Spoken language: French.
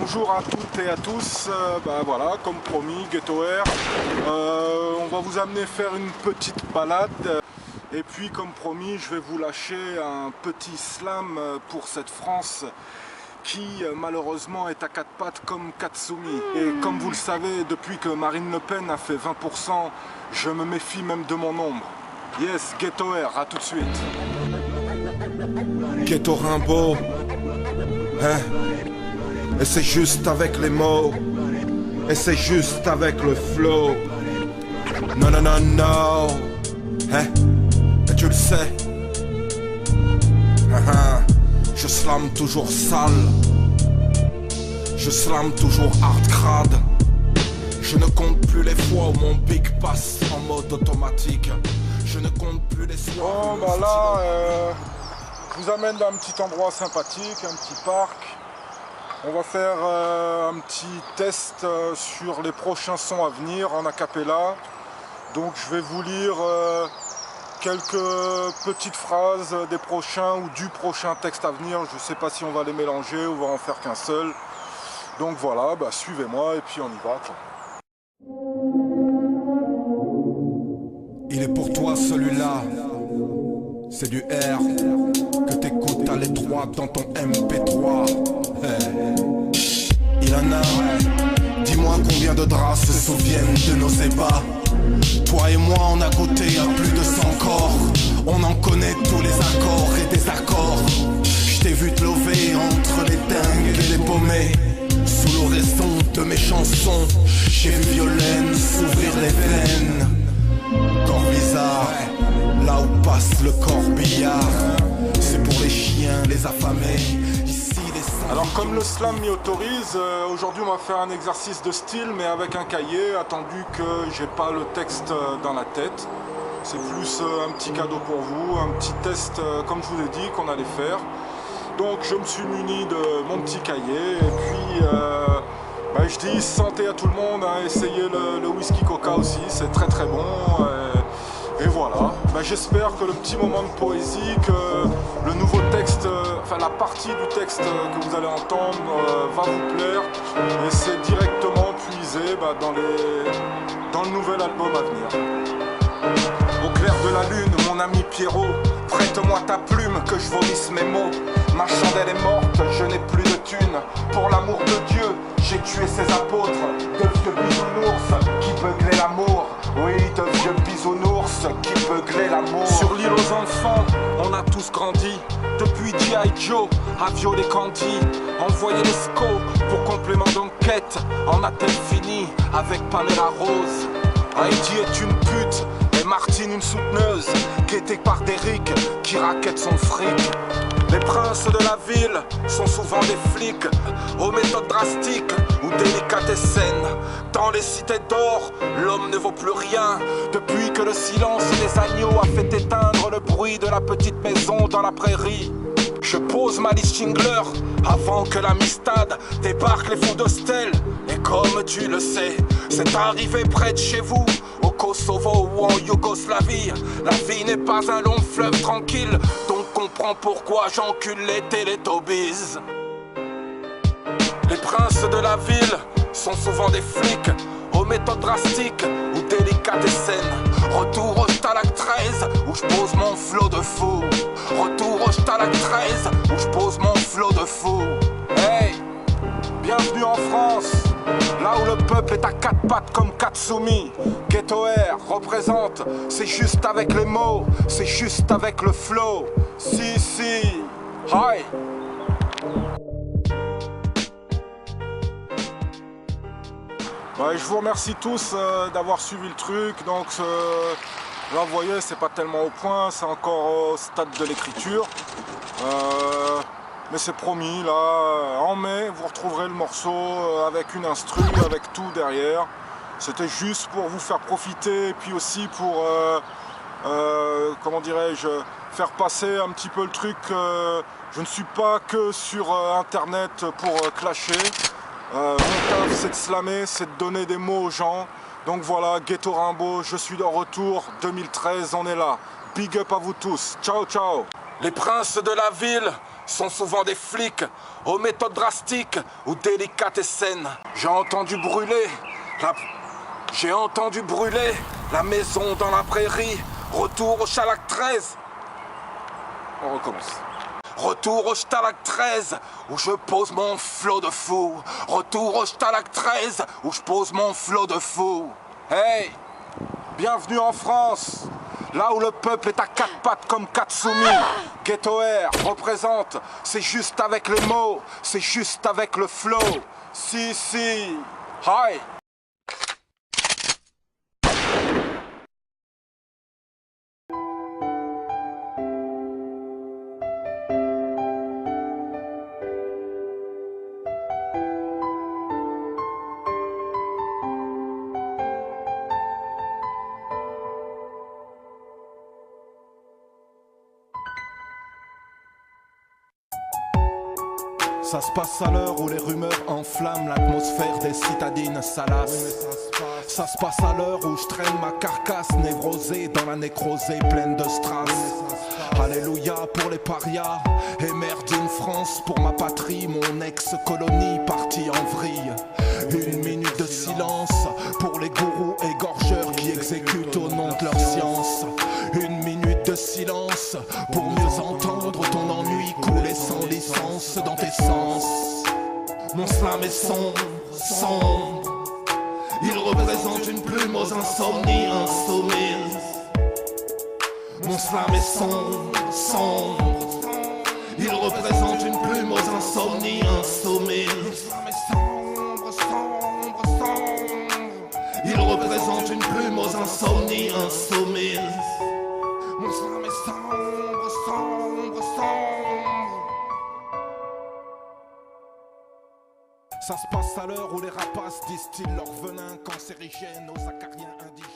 bonjour à toutes et à tous, voilà, comme promis, Ghetto Air. On va vous amener faire une petite balade. Et puis comme promis, je vais vous lâcher un petit slam pour cette France qui malheureusement est à quatre pattes comme Katsumi. Et comme vous le savez, depuis que Marine Le Pen a fait 20%, je me méfie même de mon ombre. Yes, Ghetto Air, à tout de suite. Ghetto Rimbaud, hein? Et c'est juste avec les mots, et c'est juste avec le flow. Non, non, non, non, hein? Et tu le sais, je slame toujours sale, je slame toujours hard crade. Je ne compte plus les fois où mon big passe en mode automatique. Je ne compte plus les soirs. Bon, bah là, je vous amène dans un petit endroit sympathique, un petit parc. On va faire un petit test sur les prochains sons à venir en a cappella. Donc je vais vous lire quelques petites phrases des prochains ou du prochain texte à venir. Je ne sais pas si on va les mélanger ou on va en faire qu'un seul. Donc voilà, bah, suivez-moi et puis on y va, quoi. Il est pour toi celui-là, c'est du R que t'écoutes à l'étroit dans ton MP3. Hey. Il en a, dis-moi combien de draps se souviennent de nos ébats. Toi et moi on a goûté à plus de 100 corps. On en connaît tous les accords et désaccords. Je t'ai vu te lever entre les dingues et les paumés. Sous l'horizon de mes chansons, j'ai vu Violaine s'ouvrir les veines. Corps bizarre, là où passe le corbillard. C'est pour les chiens, les affamés. Ici les sans... Alors comme le slam m'y autorise, aujourd'hui on va faire un exercice de style mais avec un cahier, attendu que j'ai pas le texte dans la tête. C'est plus un petit cadeau pour vous, un petit test comme je vous ai dit qu'on allait faire. Donc je me suis muni de mon petit cahier et puis je dis santé à tout le monde, hein, essayez le whisky coca aussi, c'est très très bon. Et voilà, j'espère que le petit moment de poésie, que le nouveau texte, la partie du texte que vous allez entendre va vous plaire. Et c'est directement puisé dans le nouvel album à venir. Au clair de la lune, mon ami Pierrot, prête-moi ta plume que je vomisse mes mots. Ma chandelle est morte, je n'ai plus de thunes. Pour l'amour de Dieu, j'ai tué ses apôtres. De vieux bisounours qui beuglaient l'amour. Oui, de vieux bisounours qui beuglaient l'amour. Sur l'île aux enfants, on a tous grandi. Depuis G.I. Joe à Violet Candy. Envoyez les scos pour complément d'enquête. En a-t-elle fini avec Pamela Rose? Heidi est une pute et Martine une souteneuse, guettée par Derrick qui raquette son fric. Les princes de la ville sont souvent des flics, aux méthodes drastiques ou délicates et saines. Dans les cités d'or, l'homme ne vaut plus rien, depuis que le silence des agneaux a fait éteindre le bruit de la petite maison dans la prairie. Je pose ma liste Schindler avant que l'amistad débarque les fous d'Hostel. Et comme tu le sais, c'est arrivé près de chez vous, au Kosovo ou en Yougoslavie. La vie n'est pas un long fleuve tranquille, donc comprends pourquoi j'encule les Télétobies. Les princes de la ville sont souvent des flics, aux méthodes drastiques ou délicates et saines. Retour au Stalag 13 où je pose mon flot de fou. Retour au Stalag 13 où je pose mon flot de fou. Hey, bienvenue en France, là où le peuple est à quatre pattes comme Katsumi. Ghetto Air représente, c'est juste avec les mots, c'est juste avec le flow. Si, hi. Je vous remercie tous d'avoir suivi le truc. Donc là vous voyez, c'est pas tellement au point, c'est encore au stade de l'écriture. Mais c'est promis, là en mai vous retrouverez le morceau avec une instru, avec tout derrière. C'était juste pour vous faire profiter et puis aussi pour comment dirais-je, faire passer un petit peu le truc. Je ne suis pas que sur internet pour clasher. Mon taf c'est de slammer, c'est de donner des mots aux gens. Donc voilà, Ghetto Rimbaud, je suis de retour, 2013, on est là. Big up à vous tous, ciao ciao. Les princes de la ville sont souvent des flics, aux méthodes drastiques ou délicates et saines. J'ai entendu brûler la maison dans la prairie. Retour au Stalag 13. On recommence. Retour au Stalag 13, où je pose mon flot de fou. Retour au Stalag 13, où je pose mon flot de fou. Hey, bienvenue en France, là où le peuple est à quatre pattes comme Katsumi. Ghetto Air représente, c'est juste avec les mots, c'est juste avec le flow. Si, hi. Ça se passe à l'heure où les rumeurs enflamment l'atmosphère des citadines salaces. Ça se passe à l'heure où je traîne ma carcasse névrosée dans la nécrosée pleine de strass. Alléluia pour les parias et merde in France pour ma patrie, mon ex-colonie partie en vrille. Une minute de silence pour les gourous égorgeurs qui exécutent au nom de leur science. Une minute de silence pour mieux entendre ton ennui couler sans licence dans tes sens. Mon slam est sombre, sombre. Il représente une plume aux insomnies insommiles. Mon slam est sombre, sombre. Il représente une plume aux insomnies insommiles. Mon slam est sombre, sombre, sombre. Il représente une plume aux insomnies insommiles. Mon slam est sombre, sombre, sombre. Ça se passe à l'heure où les rapaces distillent leur venin cancérigène aux acariens indigènes.